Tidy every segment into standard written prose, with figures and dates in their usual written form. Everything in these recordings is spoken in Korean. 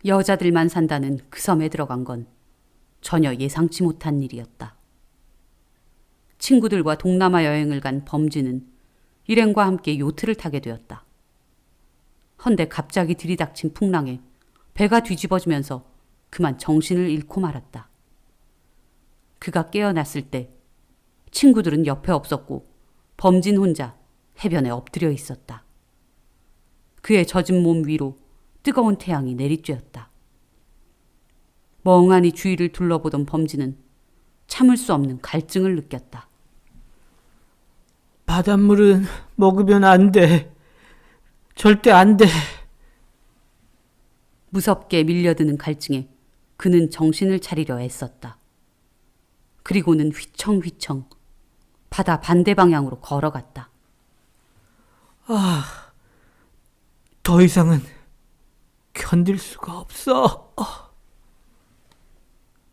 여자들만 산다는 그 섬에 들어간 건 전혀 예상치 못한 일이었다. 친구들과 동남아 여행을 간 범진은 일행과 함께 요트를 타게 되었다. 헌데 갑자기 들이닥친 풍랑에 배가 뒤집어지면서 그만 정신을 잃고 말았다. 그가 깨어났을 때 친구들은 옆에 없었고 범진 혼자 해변에 엎드려 있었다. 그의 젖은 몸 위로 뜨거운 태양이 내리쬐었다. 멍하니 주위를 둘러보던 범진은 참을 수 없는 갈증을 느꼈다. 바닷물은 먹으면 안 돼. 절대 안 돼. 무섭게 밀려드는 갈증에 그는 정신을 차리려 애썼다. 그리고는 휘청휘청 바다 반대 방향으로 걸어갔다. 더 이상은 견딜 수가 없어.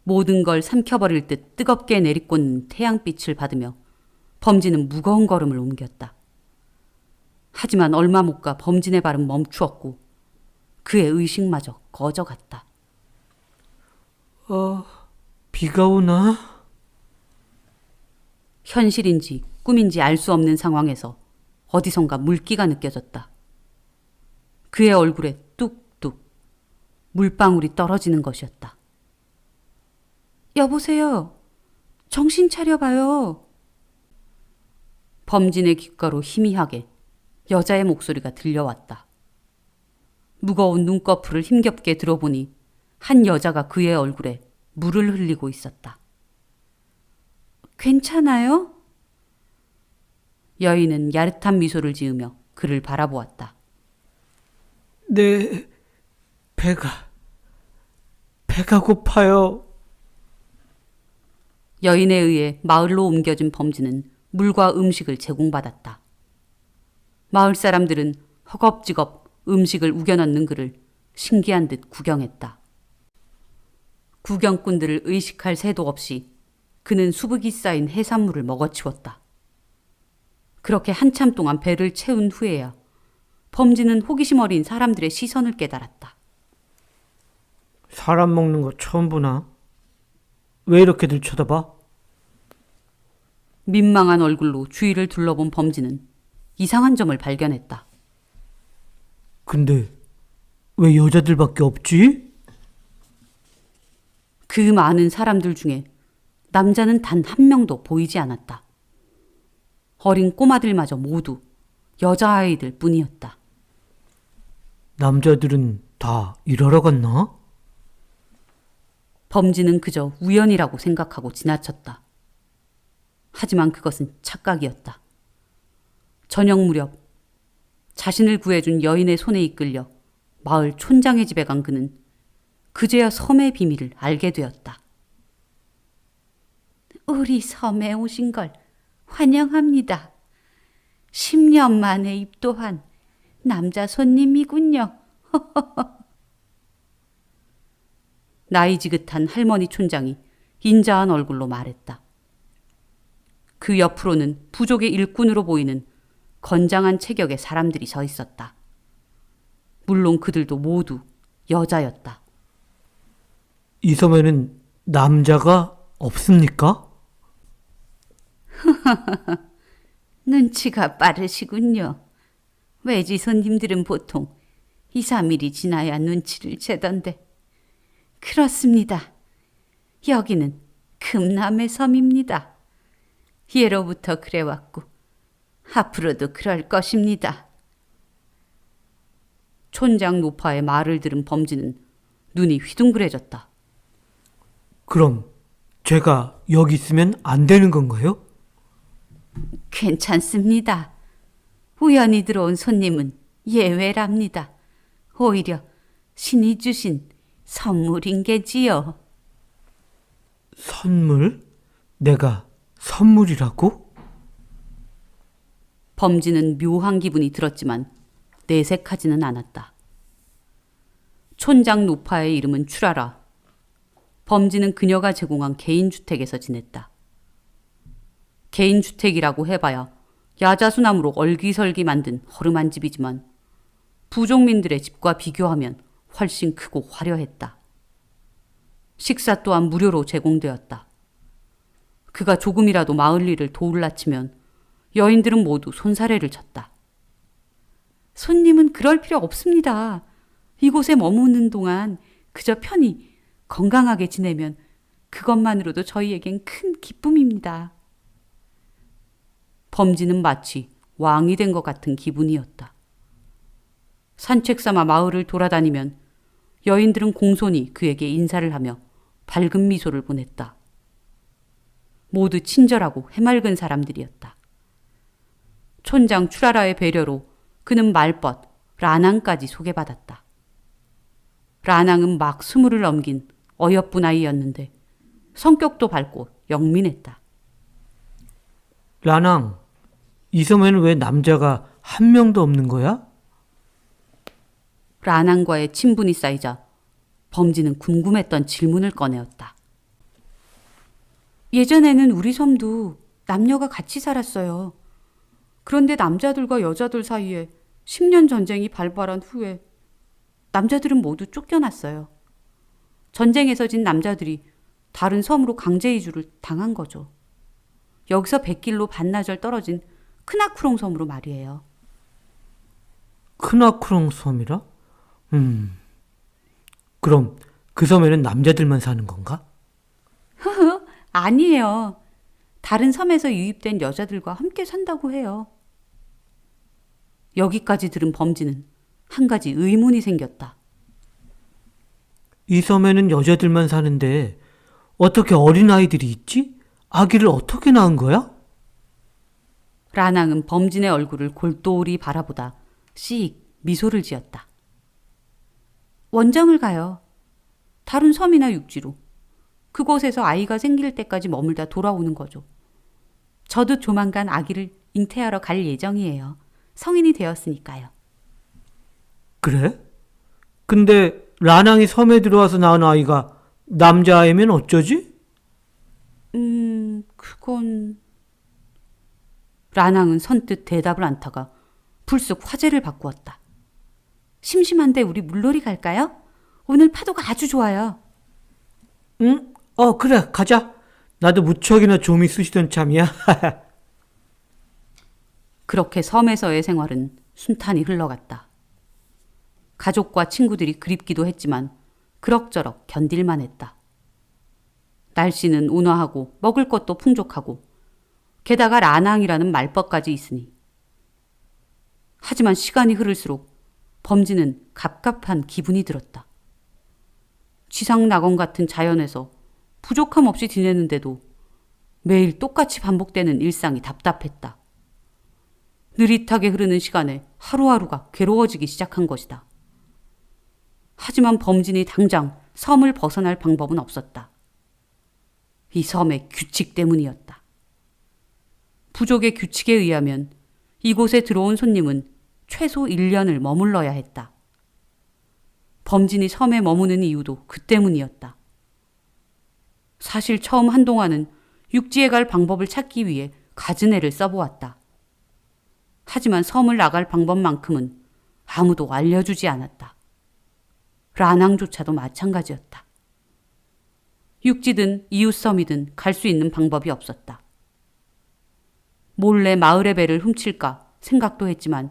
모든 걸 삼켜버릴 듯 뜨겁게 내리꽂는 태양빛을 받으며 범진은 무거운 걸음을 옮겼다. 하지만 얼마 못 가 범진의 발은 멈추었고 그의 의식마저 꺼져갔다. 비가 오나? 현실인지 꿈인지 알 수 없는 상황에서 어디선가 물기가 느껴졌다. 그의 얼굴에 뚝뚝 물방울이 떨어지는 것이었다. 여보세요. 정신 차려봐요. 범진의 귓가로 희미하게 여자의 목소리가 들려왔다. 무거운 눈꺼풀을 힘겹게 들어보니 한 여자가 그의 얼굴에 물을 흘리고 있었다. 괜찮아요? 여인은 야릇한 미소를 지으며 그를 바라보았다. 내 배가 고파요. 여인에 의해 마을로 옮겨진 범진은 물과 음식을 제공받았다. 마을 사람들은 허겁지겁 음식을 우겨넣는 그를 신기한 듯 구경했다. 구경꾼들을 의식할 새도 없이 그는 수북이 쌓인 해산물을 먹어치웠다. 그렇게 한참 동안 배를 채운 후에야 범진은 호기심 어린 사람들의 시선을 깨달았다. 사람 먹는 거 처음 보나? 왜 이렇게들 쳐다봐? 민망한 얼굴로 주위를 둘러본 범진은 이상한 점을 발견했다. 근데 왜 여자들밖에 없지? 그 많은 사람들 중에 남자는 단 한 명도 보이지 않았다. 어린 꼬마들마저 모두 여자아이들 뿐이었다. 남자들은 다 일하러 갔나? 범진은 그저 우연이라고 생각하고 지나쳤다. 하지만 그것은 착각이었다. 저녁 무렵 자신을 구해준 여인의 손에 이끌려 마을 촌장의 집에 간 그는 그제야 섬의 비밀을 알게 되었다. 우리 섬에 오신 걸 환영합니다. 10년 만에 입도한 남자 손님이군요. 나이 지긋한 할머니 촌장이 인자한 얼굴로 말했다. 그 옆으로는 부족의 일꾼으로 보이는 건장한 체격의 사람들이 서 있었다. 물론 그들도 모두 여자였다. 이 섬에는 남자가 없습니까? 눈치가 빠르시군요. 외지 손님들은 보통 2, 3일이 지나야 눈치를 채던데. 그렇습니다. 여기는 금남의 섬입니다. 예로부터 그래왔고 앞으로도 그럴 것입니다. 촌장 노파의 말을 들은 범진은 눈이 휘둥그레졌다. 그럼 제가 여기 있으면 안 되는 건가요? 괜찮습니다. 우연히 들어온 손님은 예외랍니다. 오히려 신이 주신 선물인 게지요. 선물? 내가 선물이라고? 범진은 묘한 기분이 들었지만 내색하지는 않았다. 촌장 노파의 이름은 출하라. 범진은 그녀가 제공한 개인주택에서 지냈다. 개인주택이라고 해봐야 야자수나무로 얼기설기 만든 허름한 집이지만 부족민들의 집과 비교하면 훨씬 크고 화려했다. 식사 또한 무료로 제공되었다. 그가 조금이라도 마을 일을 도울라치면 여인들은 모두 손사래를 쳤다. 손님은 그럴 필요 없습니다. 이곳에 머무는 동안 그저 편히 건강하게 지내면 그것만으로도 저희에겐 큰 기쁨입니다. 범진은 마치 왕이 된 것 같은 기분이었다. 산책 삼아 마을을 돌아다니면 여인들은 공손히 그에게 인사를 하며 밝은 미소를 보냈다. 모두 친절하고 해맑은 사람들이었다. 촌장 추라라의 배려로 그는 말벗 라낭까지 소개받았다. 라낭은 막 20을 넘긴 어여쁜 아이였는데 성격도 밝고 영민했다. 라낭, 이 섬에는 왜 남자가 한 명도 없는 거야? 라낭과의 친분이 쌓이자 범진은 궁금했던 질문을 꺼내었다. 예전에는 우리 섬도 남녀가 같이 살았어요. 그런데 남자들과 여자들 사이에 10년 전쟁이 발발한 후에 남자들은 모두 쫓겨났어요. 전쟁에서 진 남자들이 다른 섬으로 강제 이주를 당한 거죠. 여기서 100길로 반나절 떨어진 크나크롱 섬으로 말이에요. 크나크롱 섬이라? 그럼 그 섬에는 남자들만 사는 건가? 아니에요. 다른 섬에서 유입된 여자들과 함께 산다고 해요. 여기까지 들은 범진은 한 가지 의문이 생겼다. 이 섬에는 여자들만 사는데 어떻게 어린아이들이 있지? 아기를 어떻게 낳은 거야? 라낭은 범진의 얼굴을 골똘히 바라보다 씩 미소를 지었다. 원정을 가요. 다른 섬이나 육지로. 그곳에서 아이가 생길 때까지 머물다 돌아오는 거죠. 저도 조만간 아기를 잉태하러 갈 예정이에요. 성인이 되었으니까요. 그래? 근데 라낭이 섬에 들어와서 낳은 아이가 남자아이면 어쩌지? 그건... 라낭은 선뜻 대답을 않다가 불쑥 화제를 바꾸었다. 심심한데 우리 물놀이 갈까요? 오늘 파도가 아주 좋아요. 응? 그래, 가자. 나도 무척이나 좀이 쑤시던 참이야. 그렇게 섬에서의 생활은 순탄히 흘러갔다. 가족과 친구들이 그립기도 했지만 그럭저럭 견딜만 했다. 날씨는 온화하고 먹을 것도 풍족하고 게다가 라낭이라는 말벗까지 있으니. 하지만 시간이 흐를수록 범진은 갑갑한 기분이 들었다. 지상낙원 같은 자연에서 부족함 없이 지내는데도 매일 똑같이 반복되는 일상이 답답했다. 느릿하게 흐르는 시간에 하루하루가 괴로워지기 시작한 것이다. 하지만 범진이 당장 섬을 벗어날 방법은 없었다. 이 섬의 규칙 때문이었다. 부족의 규칙에 의하면 이곳에 들어온 손님은 최소 1년을 머물러야 했다. 범진이 섬에 머무는 이유도 그 때문이었다. 사실 처음 한동안은 육지에 갈 방법을 찾기 위해 갖은 애를 써보았다. 하지만 섬을 나갈 방법만큼은 아무도 알려주지 않았다. 라낭조차도 마찬가지였다. 육지든 이웃섬이든 갈 수 있는 방법이 없었다. 몰래 마을의 배를 훔칠까 생각도 했지만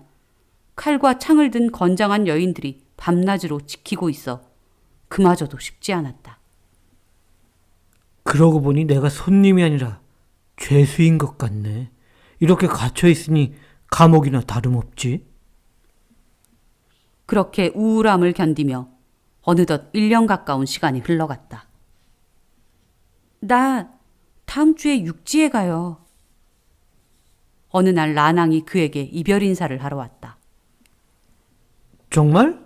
칼과 창을 든 건장한 여인들이 밤낮으로 지키고 있어 그마저도 쉽지 않았다. 그러고 보니 내가 손님이 아니라 죄수인 것 같네. 이렇게 갇혀있으니 감옥이나 다름없지. 그렇게 우울함을 견디며 어느덧 1년 가까운 시간이 흘러갔다. 나 다음 주에 육지에 가요. 어느 날 라낭이 그에게 이별 인사를 하러 왔다. 정말?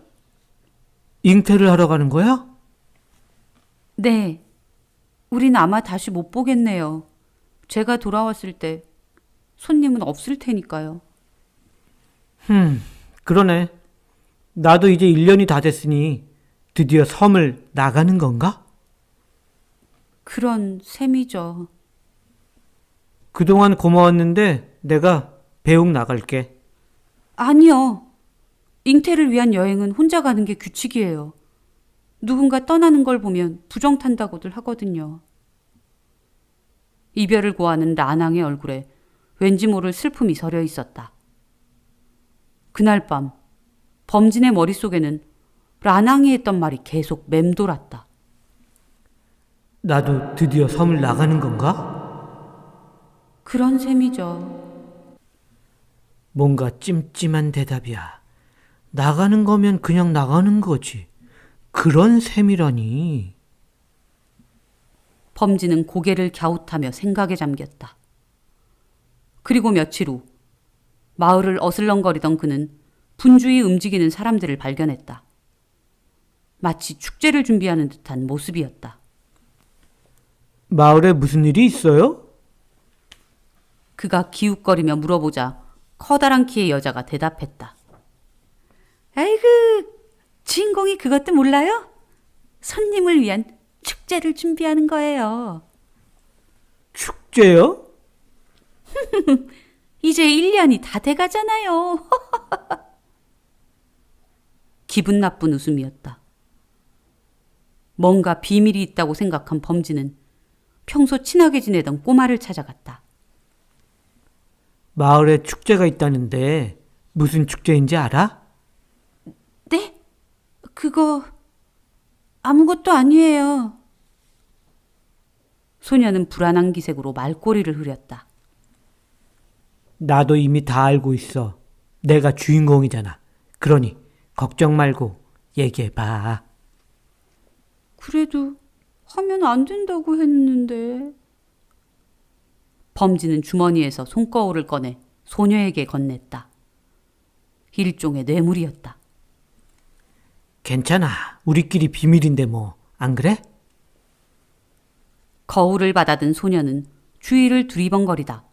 잉태를 하러 가는 거야? 네. 우린 아마 다시 못 보겠네요. 제가 돌아왔을 때 손님은 없을 테니까요. 그러네. 나도 이제 1년이 다 됐으니 드디어 섬을 나가는 건가? 그런 셈이죠. 그동안 고마웠는데 내가 배웅 나갈게. 아니요. 잉태를 위한 여행은 혼자 가는 게 규칙이에요. 누군가 떠나는 걸 보면 부정 탄다고들 하거든요. 이별을 고하는 라낭의 얼굴에 왠지 모를 슬픔이 서려 있었다. 그날 밤 범진의 머릿속에는 라낭이 했던 말이 계속 맴돌았다. 나도 드디어 섬을 나가는 건가? 그런 셈이죠. 뭔가 찜찜한 대답이야. 나가는 거면 그냥 나가는 거지. 그런 셈이라니. 범진은 고개를 갸웃하며 생각에 잠겼다. 그리고 며칠 후 마을을 어슬렁거리던 그는 분주히 움직이는 사람들을 발견했다. 마치 축제를 준비하는 듯한 모습이었다. 마을에 무슨 일이 있어요? 그가 기웃거리며 물어보자 커다란 키의 여자가 대답했다. 아이고, 주인공이 그것도 몰라요? 손님을 위한 축제를 준비하는 거예요. 축제요? 이제 1년이 다 돼가잖아요. 기분 나쁜 웃음이었다. 뭔가 비밀이 있다고 생각한 범진은 평소 친하게 지내던 꼬마를 찾아갔다. 마을에 축제가 있다는데 무슨 축제인지 알아? 네? 그거 아무것도 아니에요. 소녀는 불안한 기색으로 말꼬리를 흐렸다. 나도 이미 다 알고 있어. 내가 주인공이잖아. 그러니 걱정 말고 얘기해봐. 그래도 하면 안 된다고 했는데. 범진은 주머니에서 손거울을 꺼내 소녀에게 건넸다. 일종의 뇌물이었다. 괜찮아. 우리끼리 비밀인데 뭐. 안 그래? 거울을 받아든 소녀는 주위를 두리번거리다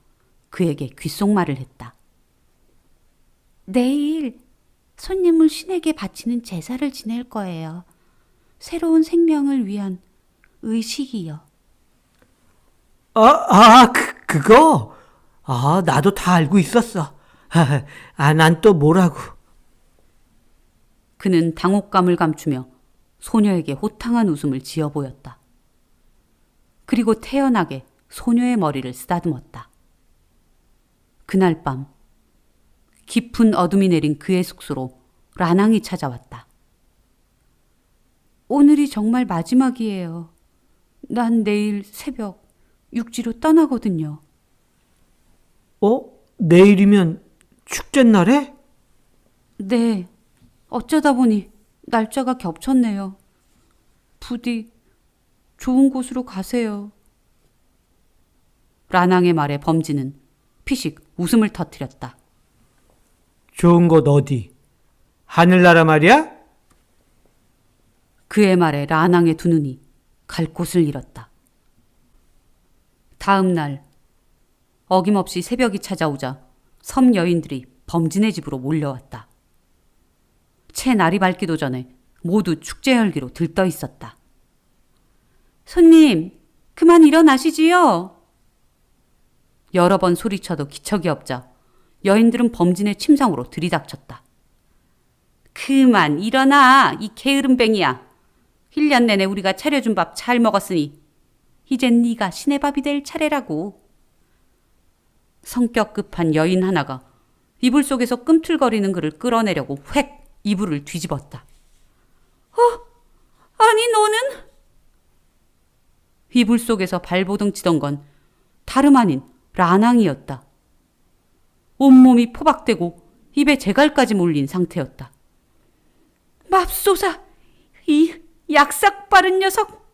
그에게 귓속말을 했다. 내일 손님을 신에게 바치는 제사를 지낼 거예요. 새로운 생명을 위한 의식이요. 그거? 나도 다 알고 있었어. 난 또 뭐라고. 그는 당혹감을 감추며 소녀에게 호탕한 웃음을 지어 보였다. 그리고 태연하게 소녀의 머리를 쓰다듬었다. 그날 밤 깊은 어둠이 내린 그의 숙소로 라낭이 찾아왔다. 오늘이 정말 마지막이에요. 난 내일 새벽 육지로 떠나거든요. 내일이면 축제날에? 네, 어쩌다 보니 날짜가 겹쳤네요. 부디 좋은 곳으로 가세요. 라낭의 말에 범진은 피식 웃음을 터뜨렸다. 좋은 곳 어디? 하늘나라 말이야? 그의 말에 라낭의 두 눈이 갈 곳을 잃었다. 다음 날 어김없이 새벽이 찾아오자 섬 여인들이 범진의 집으로 몰려왔다. 채 날이 밝기도 전에 모두 축제 열기로 들떠 있었다. 손님, 그만 일어나시지요. 여러 번 소리쳐도 기척이 없자 여인들은 범진의 침상으로 들이닥쳤다. 그만 일어나, 이 게으름뱅이야. 1년 내내 우리가 차려준 밥 잘 먹었으니 이젠 네가 신의 밥이 될 차례라고. 성격 급한 여인 하나가 이불 속에서 꿈틀거리는 그를 끌어내려고 획 이불을 뒤집었다. 아니 너는? 이불 속에서 발버둥 치던 건 다름 아닌 라낭이었다. 온몸이 포박되고 입에 재갈까지 몰린 상태였다. 맙소사, 이 약삭 빠른 녀석!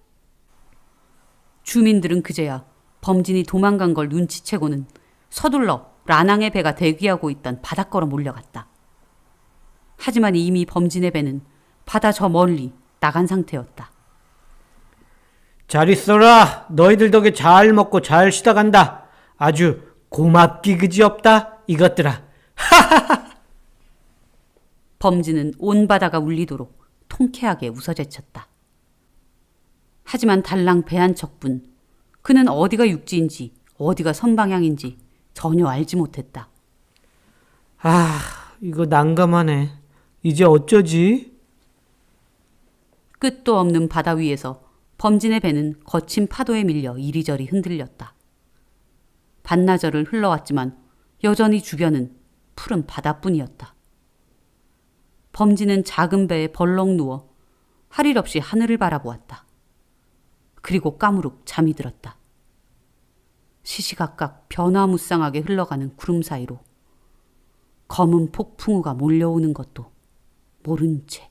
주민들은 그제야 범진이 도망간 걸 눈치채고는 서둘러 라낭의 배가 대기하고 있던 바닷가로 몰려갔다. 하지만 이미 범진의 배는 바다 저 멀리 나간 상태였다. 잘 있어라. 너희들 덕에 잘 먹고 잘 쉬다 간다. 아주 고맙기 그지없다. 이것들아. 범진은 온 바다가 울리도록 통쾌하게 웃어제쳤다. 하지만 달랑 배 한 척뿐 그는 어디가 육지인지 어디가 선방향인지 전혀 알지 못했다. 이거 난감하네. 이제 어쩌지? 끝도 없는 바다 위에서 범진의 배는 거친 파도에 밀려 이리저리 흔들렸다. 반나절을 흘러왔지만 여전히 주변은 푸른 바다뿐이었다. 범진은 작은 배에 벌렁 누워 할 일 없이 하늘을 바라보았다. 그리고 까무룩 잠이 들었다. 시시각각 변화무쌍하게 흘러가는 구름 사이로 검은 폭풍우가 몰려오는 것도 모른 채.